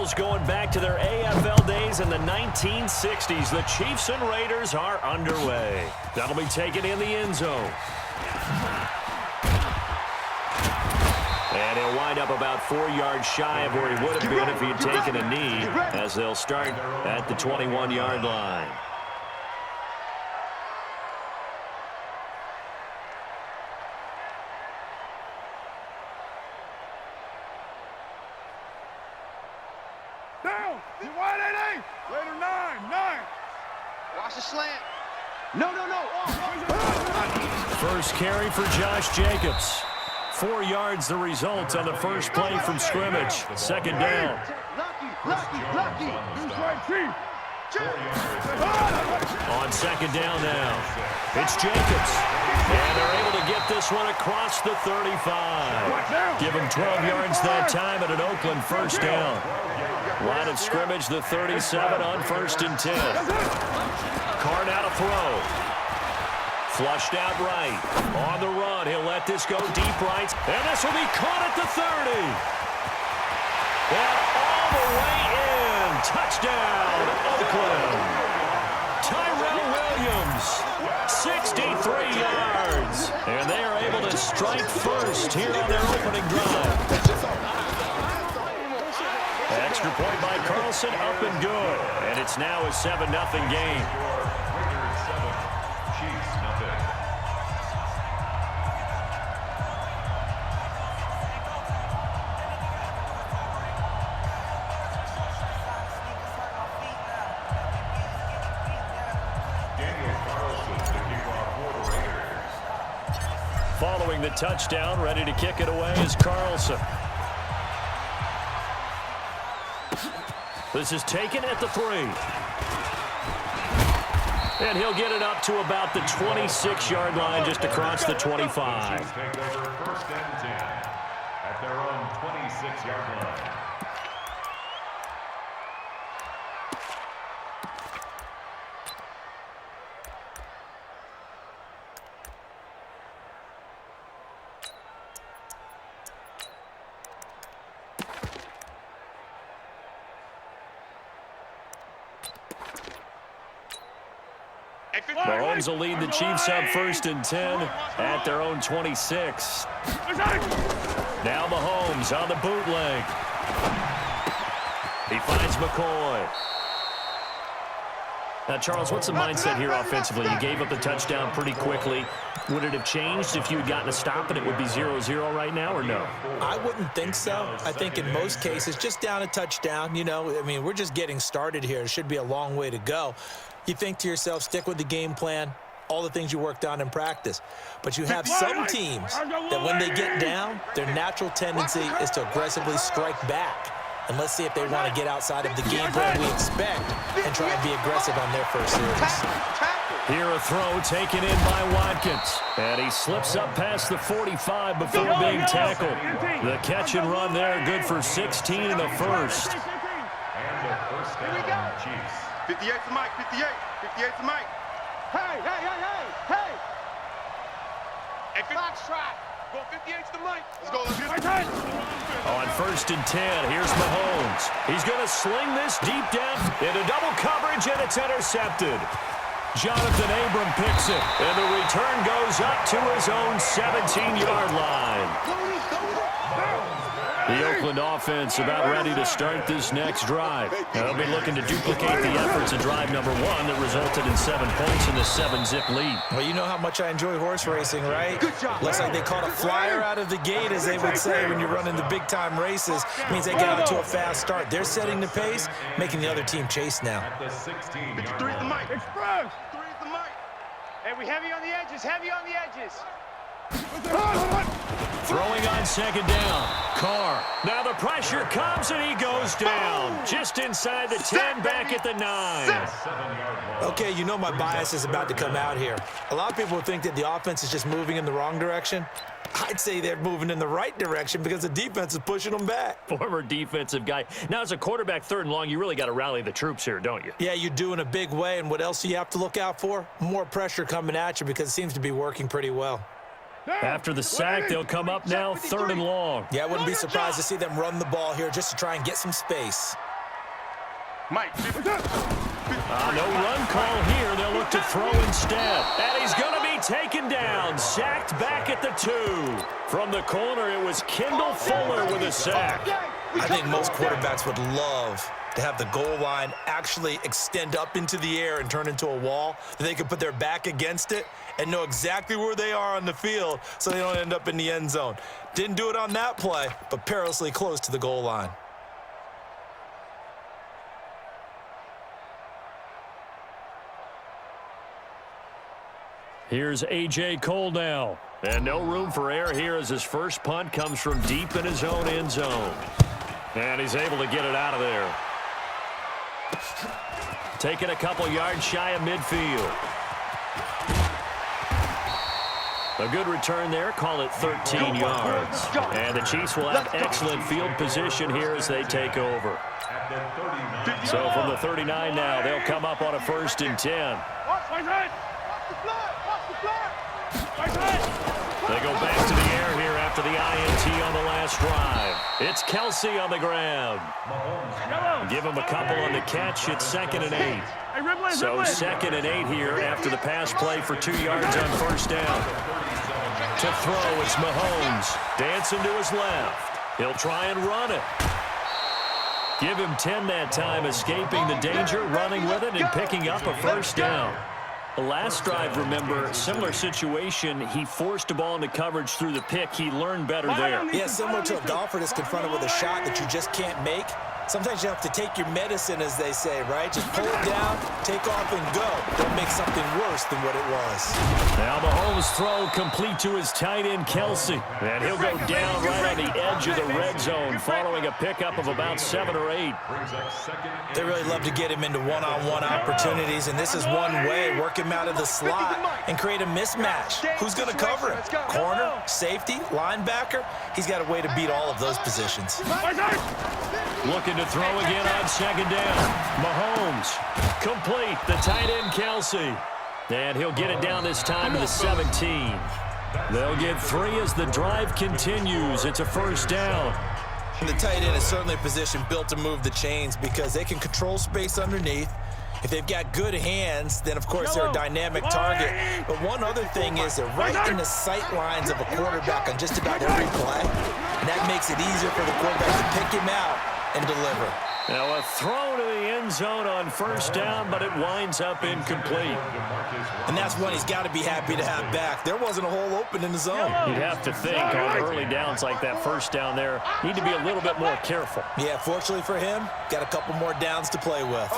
Eagles going back to their AFL days in the 1960s. The Chiefs and Raiders are underway. That'll be taken in the end zone. And he'll wind up about 4 yards shy of where he would have been if he had taken a knee, as they'll start at the 21-yard line. Down! You wide 8-8! Later 9! Watch the slant. No. First carry for Josh Jacobs. 4 yards the result on the first play from scrimmage. Second down. Lucky. On second down now. It's Jacobs. And they're able to get this one across the 35. Give him 12 yards that time at an Oakland first down. Line of scrimmage, the 37 on 1st and 10. Carr now to throw. Flushed out right. On the run, he'll let this go deep right. And this will be caught at the 30. And all the way in. Touchdown, Oakland. Tyrell Williams, 63 yards. And they are able to strike first here on their opening drive. Extra point by Carlson, up and good. And it's now a 7-0 game. Following the touchdown, ready to kick it away is Carlson. This is taken at the 3. And he'll get it up to about the 26-yard line, just across the 25. Take over 1st and 10 at their own 26-yard line. Mahomes will lead the Chiefs up 1st and 10 at their own 26. Now Mahomes on the bootleg. He finds McCoy. Now, Charles, what's the mindset here offensively? You gave up the touchdown pretty quickly. Would it have changed if you had gotten a stop and it would be 0-0 right now, or no? I wouldn't think so. I think in most cases, just down a touchdown, we're just getting started here. It should be a long way to go. You think to yourself, stick with the game plan, all the things you worked on in practice. But you have some teams that when they get down, their natural tendency is to aggressively strike back. And let's see if they want to get outside of the game plan we expect and try and be aggressive on their first series. Here a throw taken in by Watkins. And he slips up past the 45 before being tackled. The catch and run there, good for 16 in the first. And the first down, Chiefs. 58 to Mike, 58 to Mike. Hey. Foxtrot. Go 58 to Mike. Let's go. On 1st and 10, here's Mahomes. He's going to sling this deep down into double coverage, and it's intercepted. Jonathan Abram picks it, and the return goes up to his own 17-yard line. The Oakland offense about ready to start this next drive. They'll be looking to duplicate the efforts of drive number 1 that resulted in 7 points in the 7-zip lead. Well, you know how much I enjoy horse racing, right? Good job. Looks like they caught a flyer out of the gate, as they would say when you're running the big-time races. It means they got into a fast start. They're setting the pace, making the other team chase now. At the 16. 53 is the Mike. Express. 3 is the Mike. Hey, we heavy on the edges. Throwing on second down. Carr. Now the pressure comes and he goes down. Just inside the 10, back at the 9. Okay, you know my bias is about to come out here. A lot of people think that the offense is just moving in the wrong direction. I'd say they're moving in the right direction because the defense is pushing them back. Former defensive guy. Now, as a quarterback 3rd and long, you really got to rally the troops here, don't you? Yeah, you do in a big way. And what else do you have to look out for? More pressure coming at you because it seems to be working pretty well. After the sack, they'll come up now 3rd and long. Yeah, I wouldn't be surprised to see them run the ball here just to try and get some space. Mike. No run call here. They'll look to throw instead. And he's going to be taken down. Sacked back at the 2. From the corner, it was Kendall Fuller with a sack. I think most quarterbacks would love to have the goal line actually extend up into the air and turn into a wall, that they could put their back against it and know exactly where they are on the field so they don't end up in the end zone. Didn't do it on that play, but perilously close to the goal line. Here's A.J. Cole now. And no room for error here as his first punt comes from deep in his own end zone. And he's able to get it out of there. Taking a couple yards shy of midfield. A good return there. Call it 13 yards. And the Chiefs will have excellent field position here as they take over. So from the 39 now, they'll come up on a 1st and 10. They go back to the air here after the INT on the last drive. It's Kelsey on the grab. Give him a couple on the catch. It's 2nd and 8. So 2nd and 8 here after the pass play for 2 yards on 1st down. To throw, it's Mahomes. Dancing to his left. He'll try and run it. Give him 10 that time, escaping the danger, running with it, and picking up a 1st down. The last drive, remember, similar situation. He forced a ball into coverage through the pick. He learned better there. Yeah, similar to a golfer that's confronted with a shot that you just can't make. Sometimes you have to take your medicine, as they say, right? Just pull it down, take off, and go. Don't make something worse than what it was. Now Mahomes' throw complete to his tight end, Kelsey. And he'll go down right on the edge of the red zone following a pickup of about 7 or 8. They really love to get him into one-on-one opportunities, and this is one way. Work him out of the slot and create a mismatch. Who's going to cover him? Corner, safety, linebacker? He's got a way to beat all of those positions. Looking to throw again on 2nd down. Mahomes, complete, the tight end, Kelsey. And he'll get it down this time to the 17. They'll get 3 as the drive continues. It's a 1st down. The tight end is certainly a position built to move the chains because they can control space underneath. If they've got good hands, then, of course, they're a dynamic target. But one other thing is they're right in the sight lines of a quarterback on just about every play. And that makes it easier for the quarterback to pick him out and deliver. Now a throw to the end zone on 1st down, but it winds up incomplete. And that's one he's got to be happy to have back. There wasn't a hole open in the zone. You'd have to think on early downs like that 1st down there, need to be a little bit more careful. Yeah, fortunately for him, got a couple more downs to play with.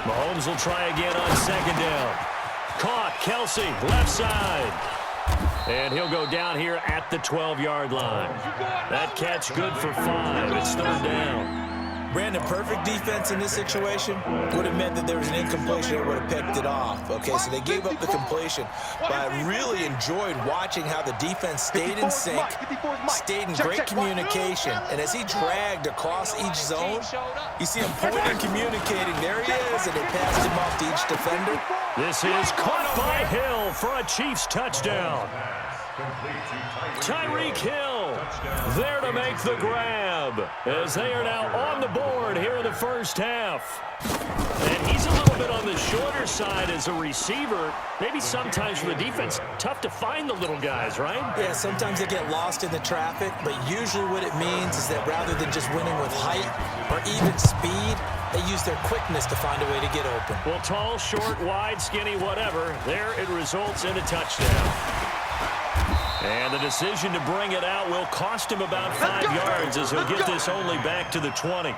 Mahomes will try again on 2nd down. Caught, Kelsey, left side. And he'll go down here at the 12-yard line. That catch good for 5. It's 3rd down. Brandon, perfect defense in this situation would have meant that there was an incompletion that would have picked it off. Okay, so they gave up the completion. But I really enjoyed watching how the defense stayed in sync, stayed in great communication. And as he dragged across each zone, you see him pointing, communicating. There he is, and they passed him off to each defender. This is caught by Hill for a Chiefs touchdown. Tyreek Hill there to make the grab as they are now on the board here in the 1st half. And he's a little bit on the shorter side as a receiver. Maybe sometimes for the defense, tough to find the little guys, right? Yeah, sometimes they get lost in the traffic, but usually what it means is that rather than just winning with height or even speed, they use their quickness to find a way to get open. Well, tall, short, wide, skinny, whatever, there it results in a touchdown. And the decision to bring it out will cost him about 5 yards as he'll get this only back to the 20.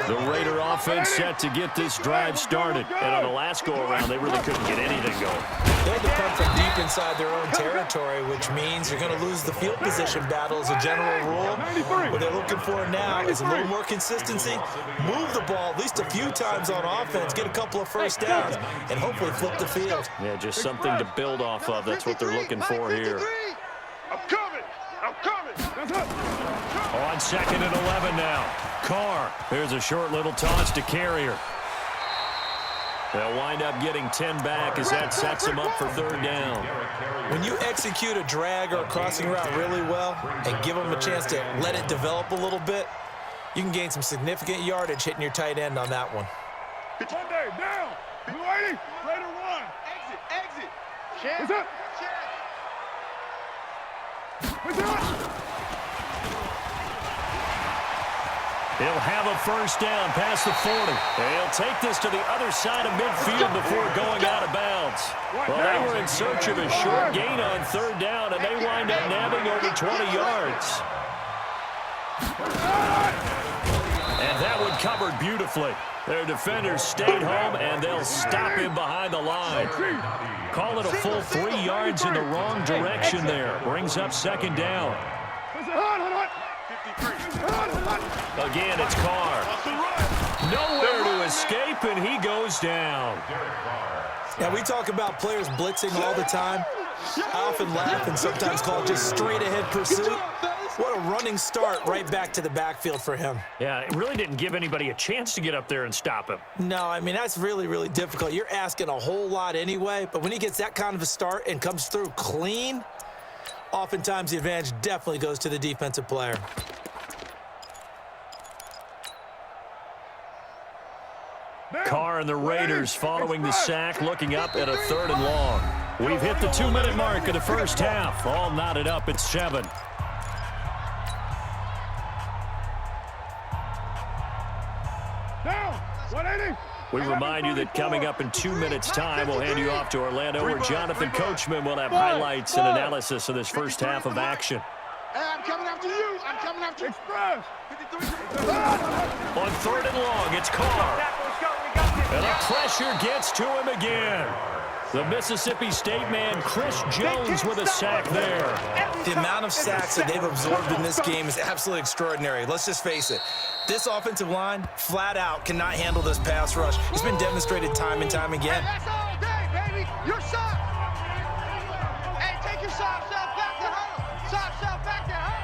The Raider offense set to get this drive started. And on the last go-around, they really couldn't get anything going. They had to punt from deep inside their own territory, which means you're going to lose the field position battle as a general rule. What they're looking for now is a little more consistency, move the ball at least a few times on offense, get a couple of 1st downs, and hopefully flip the field. Yeah, just something to build off of. That's what they're looking for here. I'm coming. On 2nd and 11 now. Carr. Here's a short little toss to Carrier. They'll wind up getting 10 back as that sets them up for third down. When you execute a drag or a crossing route really well and give them a chance to let it develop a little bit, you can gain some significant yardage hitting your tight end on that one. Monday, down. Blue 80, Raider 1. Exit, exit. Check. What's up? Check. What's up? He'll have a first down past the 40. They'll take this to the other side of midfield before going out of bounds. Well, they were in search of a short gain on third down, and they wind up nabbing over 20 yards. And that one covered beautifully. Their defenders stayed home, and they'll stop him behind the line. Call it a full 3 yards in the wrong direction there. Brings up second down. Again, it's Carr. Nowhere to escape, and he goes down. Now, we talk about players blitzing all the time. I often laugh and sometimes call it just straight-ahead pursuit. What a running start right back to the backfield for him. Yeah, it really didn't give anybody a chance to get up there and stop him. No, I mean, that's really, really difficult. You're asking a whole lot anyway, but when he gets that kind of a start and comes through clean, oftentimes the advantage definitely goes to the defensive player. Carr and the Raiders following the sack, looking up at a 3rd and long. We've hit the 2-minute mark of the first half. All knotted up at 7. Down. 180. We remind you that coming up in 2 minutes' time, we'll hand you off to Orlando, where Jonathan Coachman will have highlights and analysis of this first half of action. Hey, I'm coming after you. I'm coming after you. Express. On 3rd and long, it's Carr. And the pressure gets to him again. The Mississippi State man, Chris Jones, with a sack there. The amount of sacks that they've absorbed in this game is absolutely extraordinary. Let's just face it. This offensive line, flat out, cannot handle this pass rush. It's been demonstrated time and time again. Hey, that's all day, baby. Your sock. Hey, take your socks off back to home. Socks off back to home.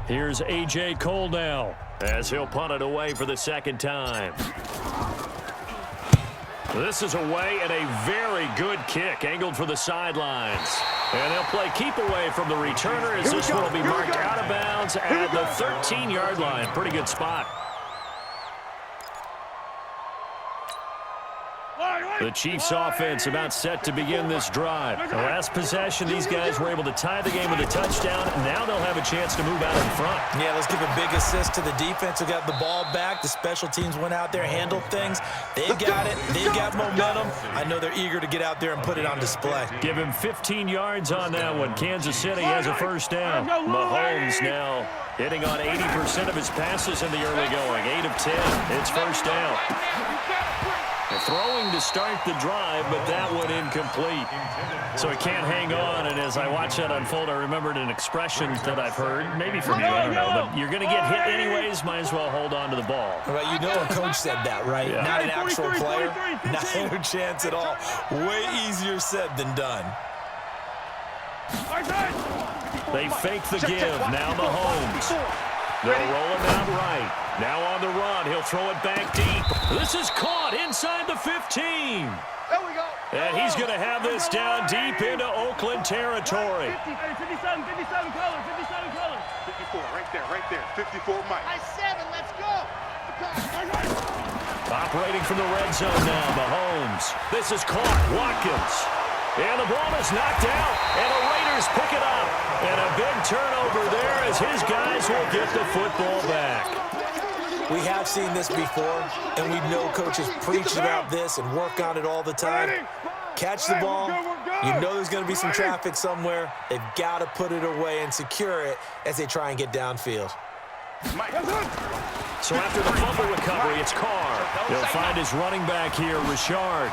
Here's A.J. Cole now, as he'll punt it away for the second time. This is away and a very good kick, angled for the sidelines. And they'll play keep away from the returner, as this one will be marked out of bounds at the 13-yard line. Pretty good spot. The Chiefs offense about set to begin this drive. The last possession, these guys were able to tie the game with a touchdown. Now they'll have a chance to move out in front. Yeah, let's give a big assist to the defense who got the ball back. The special teams went out there, handled things. They've got it. They've got momentum. I know they're eager to get out there and put it on display. Give him 15 yards on that one. Kansas City has a first down. Mahomes now hitting on 80% of his passes in the early going. 8 of 10. It's first down. Throwing to start the drive, but that one incomplete. So he can't hang on, and as I watch that unfold, I remembered an expression that I've heard, maybe from you, I don't know, but you're going to get hit anyways, might as well hold on to the ball. Right, you know a coach said that, right? Yeah. Not an actual player, not a chance at all. Way easier said than done. They fake the give, now Mahomes. They'll roll him out right. Now on the run, he'll throw it back deep. This is caught inside the 15. There we go. And he's going to have this down deep into Oakland territory. 57 color, 57 color. 54, right there. 54, Mike. 7, let's go. Operating from the red zone now, Mahomes. This is caught, Watkins. And the ball is knocked out, and the Raiders pick it up. And a big turnover there as his guys will get the football back. We have seen this before, and we know coaches preach about this and work on it all the time. Catch the ball. You know there's going to be some traffic somewhere. They've got to put it away and secure it as they try and get downfield. So after the fumble recovery, it's Carr. He'll find his running back here, Richard.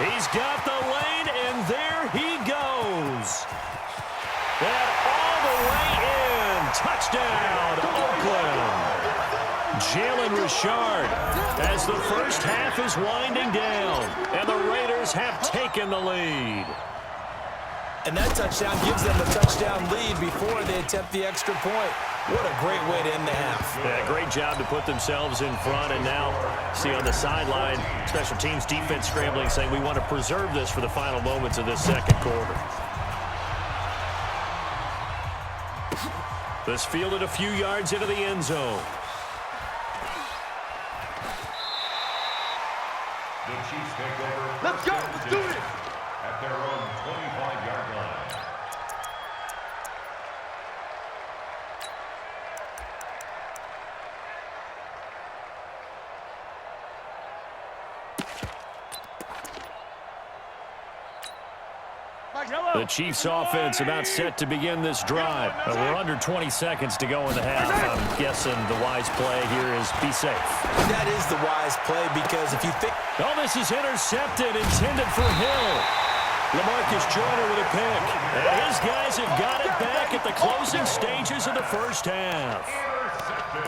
He's got the lane, and there he goes. And all the way in. Touchdown, Oakland. Jalen Richard as the first half is winding down, and the Raiders have taken the lead. And that touchdown gives them the touchdown lead before they attempt the extra point. What a great way to end the half. Yeah, great job to put themselves in front, and now see on the sideline, special teams defense scrambling, saying we want to preserve this for the final moments of this second quarter. This fielded a few yards into the end zone. The Chiefs take over. Let's go. Let's do it. At their own 25-yard line. The Chiefs offense about set to begin this drive. We're under 20 seconds to go in the half. I'm guessing the wise play here is be safe. That is the wise play because if you think... Oh, this is intercepted, intended for Hill. LaMarcus Joyner with a pick. And his guys have got it back at the closing stages of the first half. Intercepted.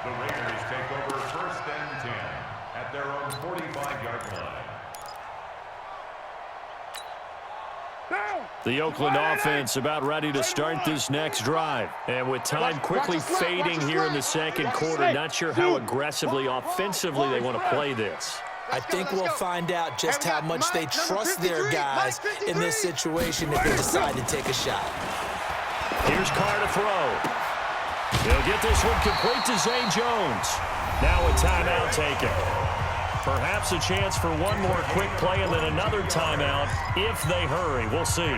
The Raiders take over first and 10 at their own 45-yard line. The Oakland offense about ready to start this next drive. And with time quickly fading here in the second quarter, not sure how aggressively, offensively they want to play this. I think we'll find out just how much they trust their guys in this situation if they decide to take a shot. Here's Carr to throw. He'll get this one complete to Zay Jones. Now a timeout taken. Perhaps a chance for one more quick play and then another timeout if they hurry. We'll see.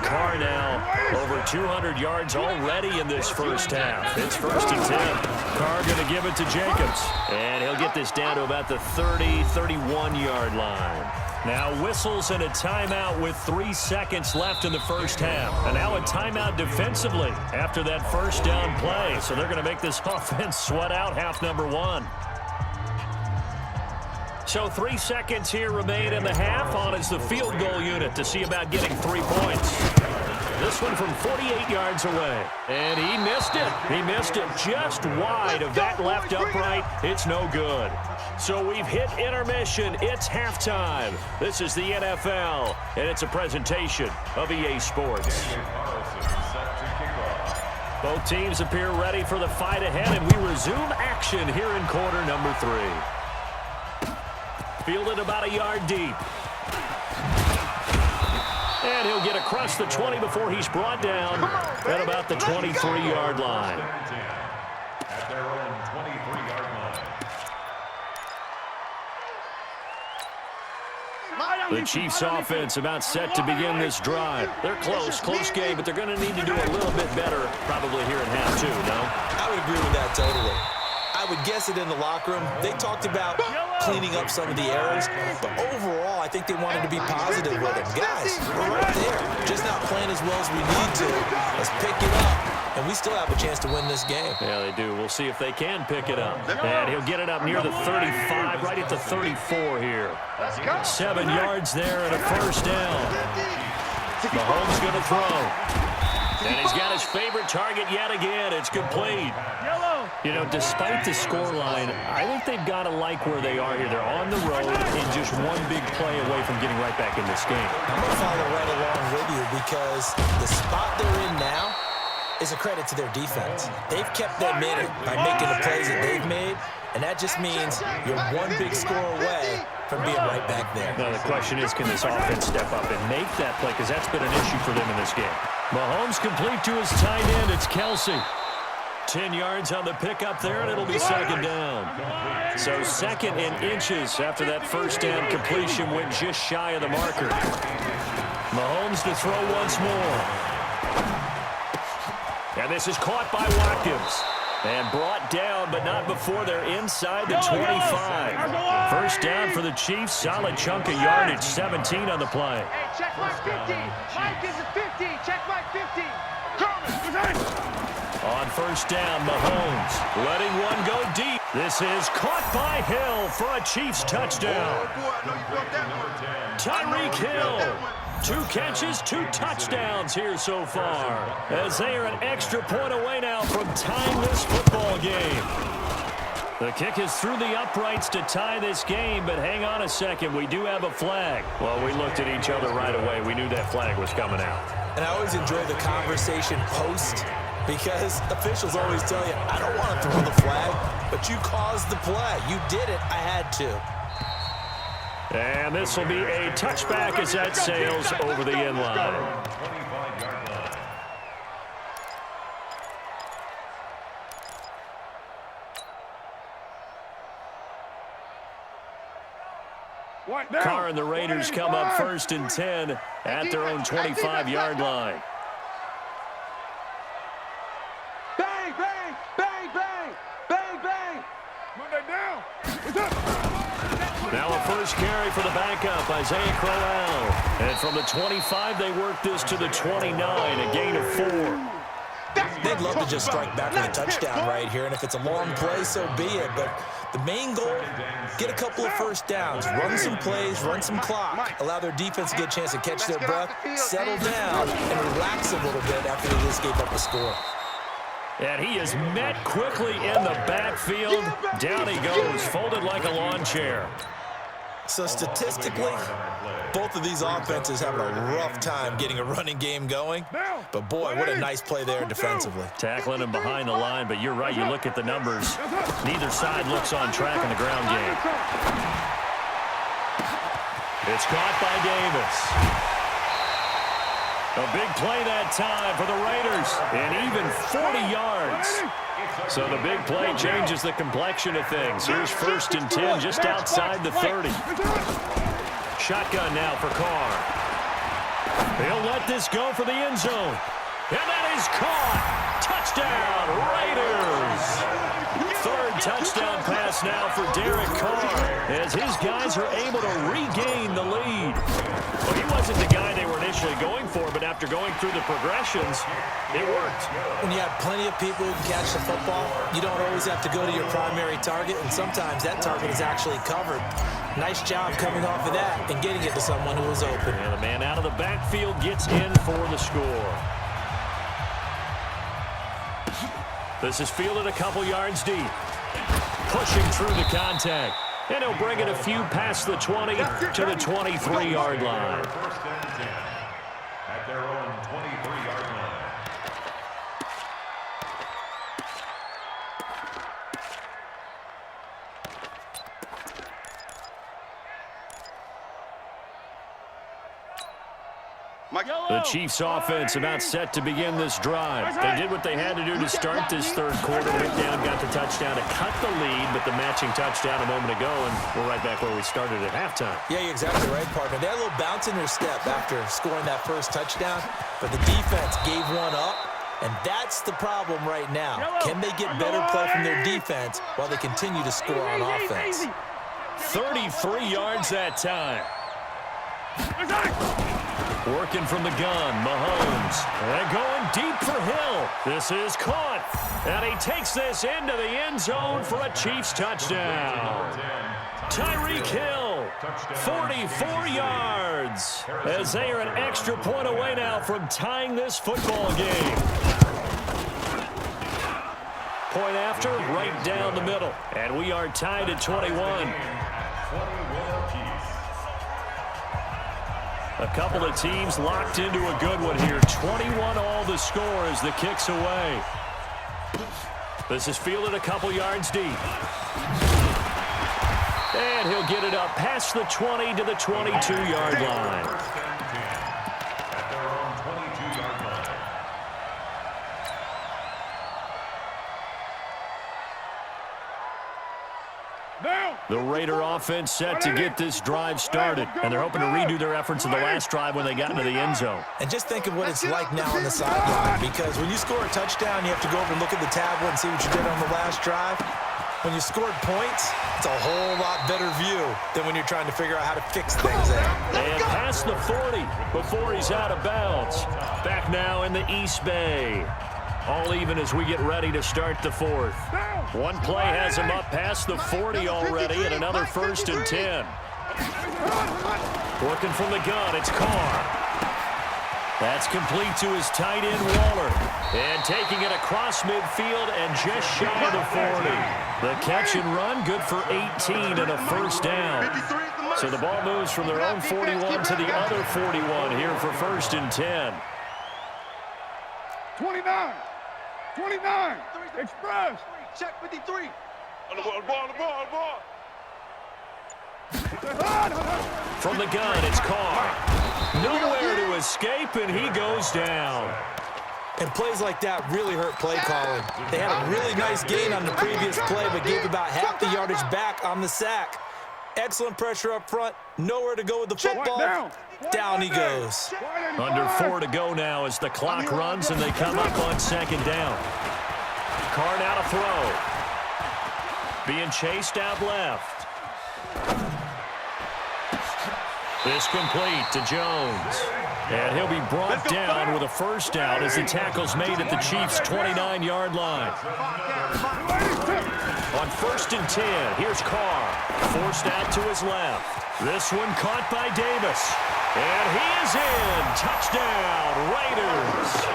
Carr now over 200 yards already in this first half. It's first and 10. Carr going to give it to Jacobs. And he'll get this down to about the 30, 31-yard line. Now whistles and a timeout with 3 seconds left in the first half. And now a timeout defensively after that first down play. So they're going to make this offense sweat out half number one. So 3 seconds here remain in the half. On is the field goal unit to see about getting 3 points. This one from 48 yards away. And he missed it. He missed it just wide of that left upright. It's no good. So we've hit intermission. It's halftime. This is the NFL, and it's a presentation of EA Sports. Both teams appear ready for the fight ahead, and we resume action here in quarter number 3. Fielded about a yard deep. And he'll get across the 20 before he's brought down at about the 23-yard line. At their own 23-yard line. The Chiefs offense about set to begin this drive. They're close game, but they're going to need to do a little bit better probably here in half 2, no? I would agree with that totally. I would guess it in the locker room. They talked about cleaning up some of the errors, but overall, I think they wanted to be positive with it. Guys, we're right there. Just not playing as well as we need to. Let's pick it up, and we still have a chance to win this game. Yeah, they do. We'll see if they can pick it up. And he'll get it up near the 35, right at the 34 here. 7 yards there and a first down. Mahomes going to throw. And he's got his favorite target yet again. It's complete. You know, despite the scoreline, I think they've got to like where they are here. They're on the road and just one big play away from getting right back in this game. I'm going to follow right along with you because the spot they're in now is a credit to their defense. They've kept them in it by making the plays that they've made, and that just means you're one big score away from being right back there. Now the question is, can this offense step up and make that play? Because that's been an issue for them in this game. Mahomes complete to his tight end. It's Kelsey. 10 yards on the pickup there, and it'll be second down. So second in inches after that first down completion went just shy of the marker. Mahomes to throw once more. And this is caught by Watkins. And brought down, but not before they're inside the 25. First down for the Chiefs. Solid chunk of yardage. 17 on the play. Hey, check my 50. Mike is a 50. Check my 50. On first down, Mahomes letting one go deep. This is caught by Hill for a Chiefs touchdown. Tyreek Hill. 2 catches, 2 touchdowns here so far, as they are an extra point away now from tying this football game. The kick is through the uprights to tie this game, but hang on a second. We do have a flag. Well, we looked at each other right away. We knew that flag was coming out. And I always enjoy the conversation post, because officials always tell you, I don't want to throw the flag, but you caused the play. You did it. I had to. And this will be a touchback as that sails over the end line. Carr and the Raiders come up 1st and 10 at their own 25-yard line. Bang, bang, bang, bang, bang, bang. Monday down. What's up? Now a first carry for the backup, Isaiah Crowell. And from the 25, they work this to the 29, a gain of 4. They'd love to just strike back with a touchdown right here, and if it's a long play, so be it. But the main goal, get a couple of first downs, run some plays, run some clock, allow their defense to get a chance to catch their breath, settle down, and relax a little bit after they just gave up a score. And he is met quickly in the backfield. Down he goes, folded like a lawn chair. So statistically, both of these offenses having a rough time getting a running game going. But boy, what a nice play there defensively. Tackling him behind the line, but you're right, you look at the numbers. Neither side looks on track in the ground game. It's caught by Davis. A big play that time for the Raiders, and even 40 yards. So the big play changes the complexion of things. Here's 1st and 10 just outside the 30. Shotgun now for Carr. He'll let this go for the end zone. And that is caught. Touchdown, Raiders. 3rd touchdown pass now for Derek Carr, as his guys are able to regain the lead. Well, he wasn't the guy they were initially going for, but after going through the progressions, it worked. When you have plenty of people who can catch the football, you don't always have to go to your primary target, and sometimes that target is actually covered. Nice job coming off of that and getting it to someone who was open. And the man out of the backfield gets in for the score. This is fielded a couple yards deep. Pushing through the contact. And he'll bring it a few past the 20 to the 23-yard line. 1st and 10 at their own 23-yard line. The Chiefs offense about set to begin this drive. They did what they had to do to start this 3rd quarter. Went down, got the touchdown to cut the lead, but the matching touchdown a moment ago, and we're right back where we started at halftime. Yeah, you're exactly right, partner. They had a little bounce in their step after scoring that 1st touchdown, but the defense gave one up, and that's the problem right now. Can they get better play from their defense while they continue to score on offense? 33 yards that time. Working from the gun, Mahomes. And going deep for Hill. This is caught. And he takes this into the end zone for a Chiefs touchdown. Tyreek Hill, 44 yards. As they are an extra point away now from tying this football game. Point after, right down the middle. And we are tied at 21. A couple of teams locked into a good one here. 21 all the score as the kick's away. This is fielded a couple yards deep. And he'll get it up past the 20 to the 22-yard line. The Raider offense set to get this drive started, and they're hoping to redo their efforts in the last drive when they got into the end zone. And just think of what it's like now on the sideline, because when you score a touchdown, you have to go over and look at the tablet and see what you did on the last drive. When you scored points, it's a whole lot better view than when you're trying to figure out how to fix things there. And past the 40 before he's out of bounds. Back now in the East Bay. All even as we get ready to start the fourth. One play has him up past the 40 already, and another 1st and 10. Working from the gun, it's Carr. That's complete to his tight end, Waller. And taking it across midfield and just shy of the 40. The catch and run, good for 18 and a 1st down. So the ball moves from their own 41 to the other 41 here for 1st and 10. 29. 29. Express. Check 53. On the ball. From the gun, it's Carr. Nowhere to escape, and he goes down. And plays like that really hurt play calling. They had a really nice gain on the previous play, but gave about half the yardage back on the sack. Excellent pressure up front. Nowhere to go with the football. Down he goes. Under 4 to go now as the clock runs, and they come up on 2nd down. Carr now to throw. Being chased out left. This complete to Jones. And he'll be brought down with a 1st down as the tackle's made at the Chiefs' 29-yard line. On 1st and 10, here's Carr. Forced out to his left. This one caught by Davis. And he is in. Touchdown, Raiders.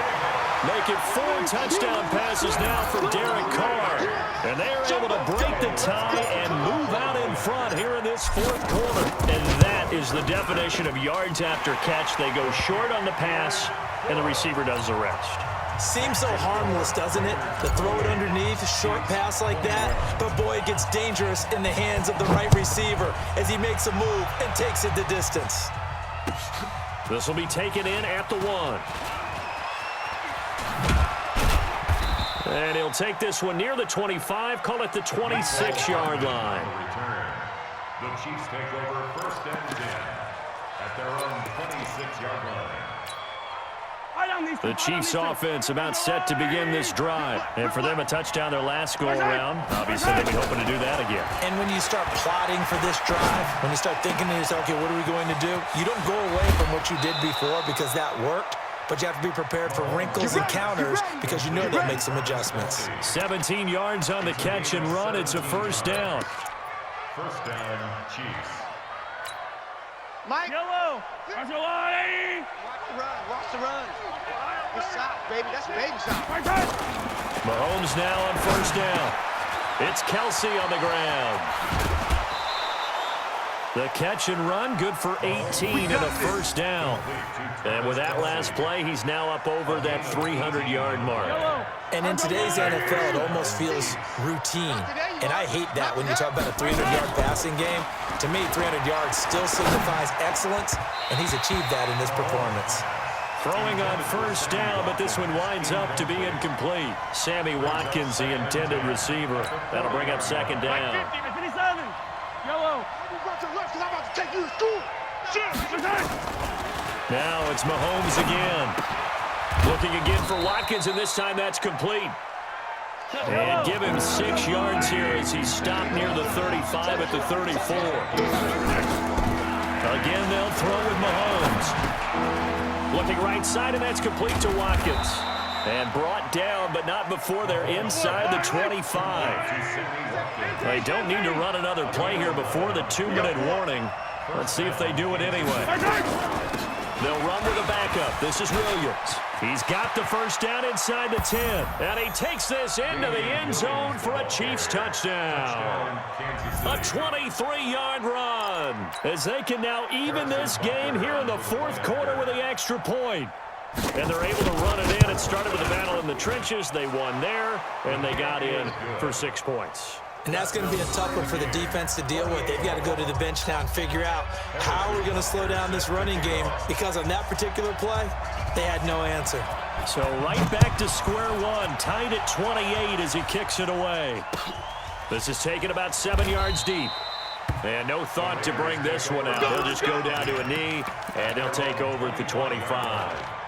Make it 4 touchdown passes now for Derek Carr. And they are able to break the tie and move out in front here in this 4th quarter. And that is the definition of yards after catch. They go short on the pass, and the receiver does the rest. Seems so harmless, doesn't it? To throw it underneath, a short pass like that. But, boy, it gets dangerous in the hands of the right receiver as he makes a move and takes it the distance. This will be taken in at the 1. And he'll take this one near the 25, call it the 26-yard line. The Chiefs take over 1st and 10 at their own 26-yard line. The Chiefs offense about set to begin this drive. And for them, a touchdown their last go-around. Obviously, they'll be hoping to do that again. And when you start plotting for this drive, when you start thinking to yourself, okay, what are we going to do? You don't go away from what you did before because that worked. But you have to be prepared for wrinkles and counters because you know they'll make some adjustments. 17 yards on the catch and run. It's a 1st down. 1st down, Chiefs. Mike. Yellow. Watch the line. Watch the run. Good shot, baby. That's a baby shot. Mahomes now on 1st down. It's Kelsey on the ground. The catch and run, good for 18 and a 1st down. And with that last play, he's now up over that 300-yard mark. And in today's NFL, it almost feels routine. And I hate that when you talk about a 300-yard passing game. To me, 300 yards still signifies excellence, and he's achieved that in this performance. Throwing on 1st down, but this one winds up to be incomplete. Sammy Watkins, the intended receiver. That'll bring up 2nd down. 57. Yellow. Now it's Mahomes again. Looking again for Watkins, and this time that's complete. And give him 6 yards here as he stopped near the 35 at the 34. Again, they'll throw with Mahomes. Looking right side, and that's complete to Watkins. And brought down, but not before they're inside the 25. They don't need to run another play here before the 2-minute warning. Let's see if they do it anyway. They'll run with a backup. This is Williams. He's got the 1st down inside the 10. And he takes this into the end zone for a Chiefs touchdown. A 23-yard run as they can now even this game here in the 4th quarter with the extra point. And they're able to run it in. It started with a battle in the trenches. They won there, and they got in for 6 points. And that's going to be a tough one for the defense to deal with. They've got to go to the bench now and figure out how we're going to slow down this running game, because on that particular play, they had no answer. So right back to square one, tied at 28 as he kicks it away. This is taken about 7 yards deep. And no thought to bring this one out. He'll just go down to a knee, and he'll take over at the 25.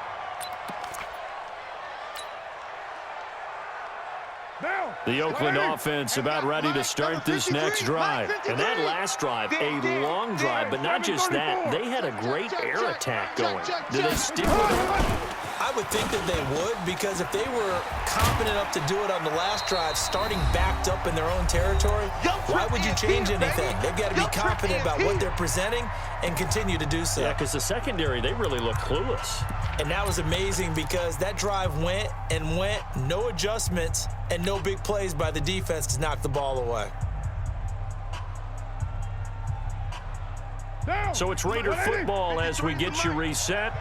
The Oakland offense about ready to start this next drive. And that last drive, a long drive, but not just that. They had a great air attack going. Did they stick with it? I would think that they would, because if they were confident enough to do it on the last drive, starting backed up in their own territory, why would you change anything? They've got to be confident about what they're presenting and continue to do so. Yeah, because the secondary, they really look clueless. And that was amazing because that drive went and went, no adjustments, and no big plays by the defense to knock the ball away. So it's Raider football as we get you reset.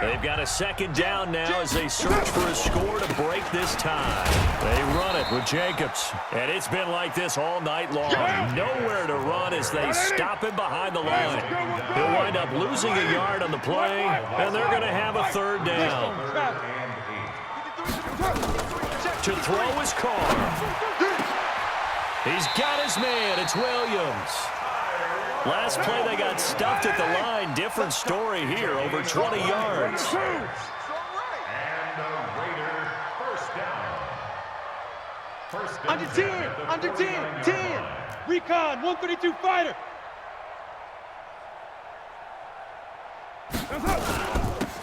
They've got a second down now as they search for a score to break this tie. They run it with Jacobs. And it's been like this all night long. Nowhere to run as they stop him behind the line. He'll wind up losing a yard on the play, and they're going to have a third down. To throw is Carr. He's got his man. It's Williams. Last play, they got stuffed at the line. Different story here, over 20 yards. And the Raider first down. First and Under 10, under 10, 10. Recon, 132 fighter.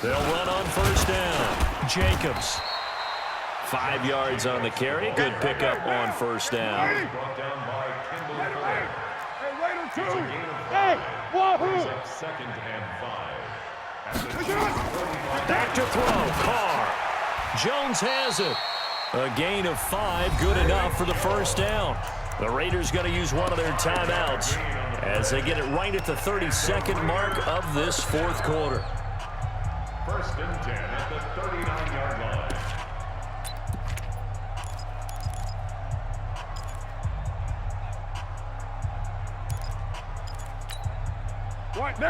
They'll run on first down. Jacobs. 5 yards on the carry. Good pickup on first down. brought down by Kimball Fuller. Hey, wahoo! Second and 5. Back to throw. Carr. Jones has it. A gain of 5, good enough for the first down. The Raiders going to use one of their timeouts as they get it right at the 32nd mark of this fourth quarter. First and 10 at the 39-yard line.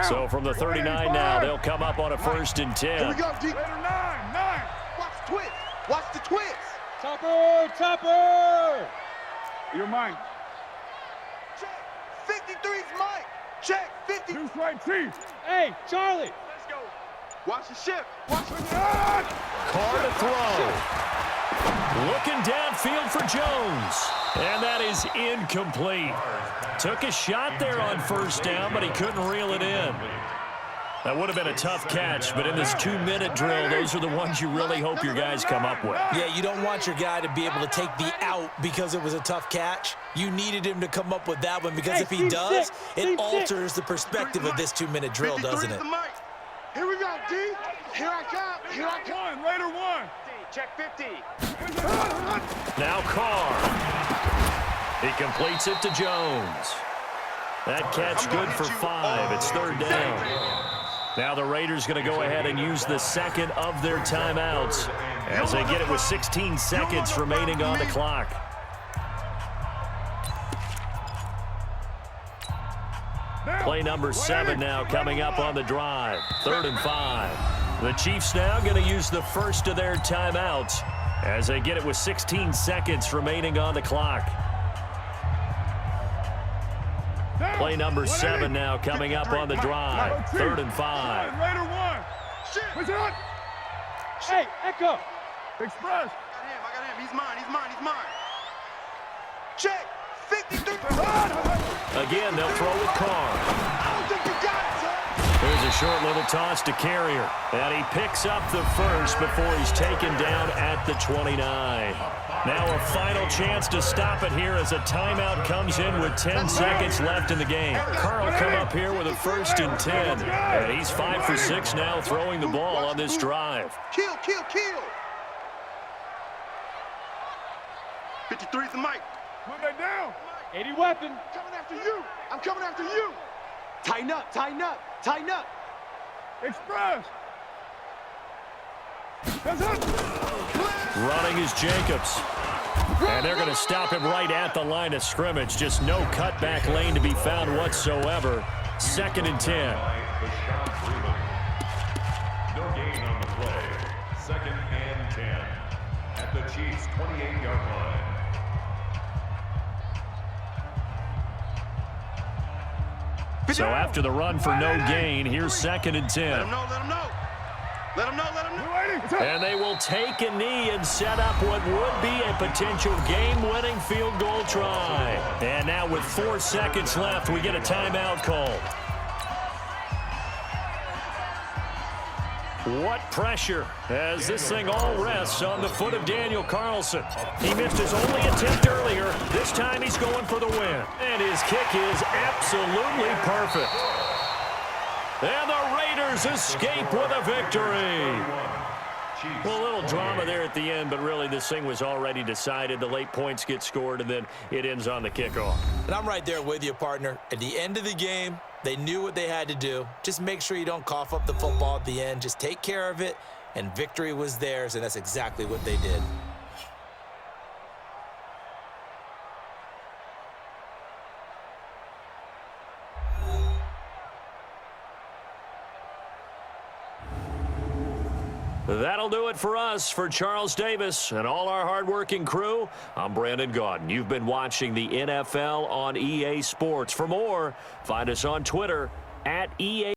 So from the 39 now, they'll come up on a first and 10. Here we go, D. Raider 9. Watch the twist. Watch the twist. Topper! You're mine. Check. 53's Mike. Check. 50. Deuce right, Chief. Hey, Charlie. Let's go. Watch the shift. Watch the Carr to throw. Looking downfield for Jones. And that is incomplete. Took a shot there on first down, but he couldn't reel it in. That would have been a tough catch, but in this 2-minute drill, those are the ones you really hope your guys come up with. Yeah, you don't want your guy to be able to take the out because it was a tough catch. You needed him to come up with that one because if he does, it alters the perspective of this 2-minute drill, doesn't it? Here we go, D. Here I come. Here I come. Raider 1. Check 50. Now Carr. He completes it to Jones. That catch good for 5. It's third down. Now the Raiders going to go ahead and use the second of their timeouts as they get it with 16 seconds remaining on the clock. Play number 7 now coming up on the drive. 3rd and 5. The Chiefs now going to use the first of their timeouts as they get it with 16 seconds remaining on the clock. Play number 7 now coming up on the drive. 3rd and 5. Raider 1. Push it on. Hey, Echo. Express. I got him. He's mine. He's mine. He's mine. Check. 53. Again, they'll throw with Carr. I don't think you got it, son. There's a short little toss to Carrier. And he picks up the first before he's taken down at the 29. Now a final chance to stop it here as a timeout comes in with 10 seconds left in the game. Carr will come up here with a 1st and 10. And he's 5 for 6 now throwing the ball on this drive. Kill, kill, kill. 53's the mic. Put that down. 80 weapon. Coming after you. I'm coming after you. Tighten up, tighten up, tighten up. Express. That's it. Running is Jacobs. And they're going to stop him right at the line of scrimmage. Just no cutback lane to be found whatsoever. 2nd and 10. No gain on the play. 2nd and 10 at the Chiefs' 28-yard line. So after the run for no gain, here's 2nd and 10. Let him know, let him know. Let him know, let him know. And they will take a knee and set up what would be a potential game-winning field goal try. And now with 4 seconds left, we get a timeout call. What pressure as this thing all rests on the foot of Daniel Carlson. He missed his only attempt earlier. This time he's going for the win. And his kick is absolutely perfect. And the Raiders escape with a victory. Well, a little drama there at the end, but really this thing was already decided. The late points get scored, and then it ends on the kickoff. And I'm right there with you, partner. At the end of the game, they knew what they had to do. Just make sure you don't cough up the football at the end. Just take care of it, and victory was theirs, and that's exactly what they did. That'll do it for us. For Charles Davis and all our hardworking crew, I'm Brandon Gaudin. You've been watching the NFL on EA Sports. For more, find us on Twitter @EA.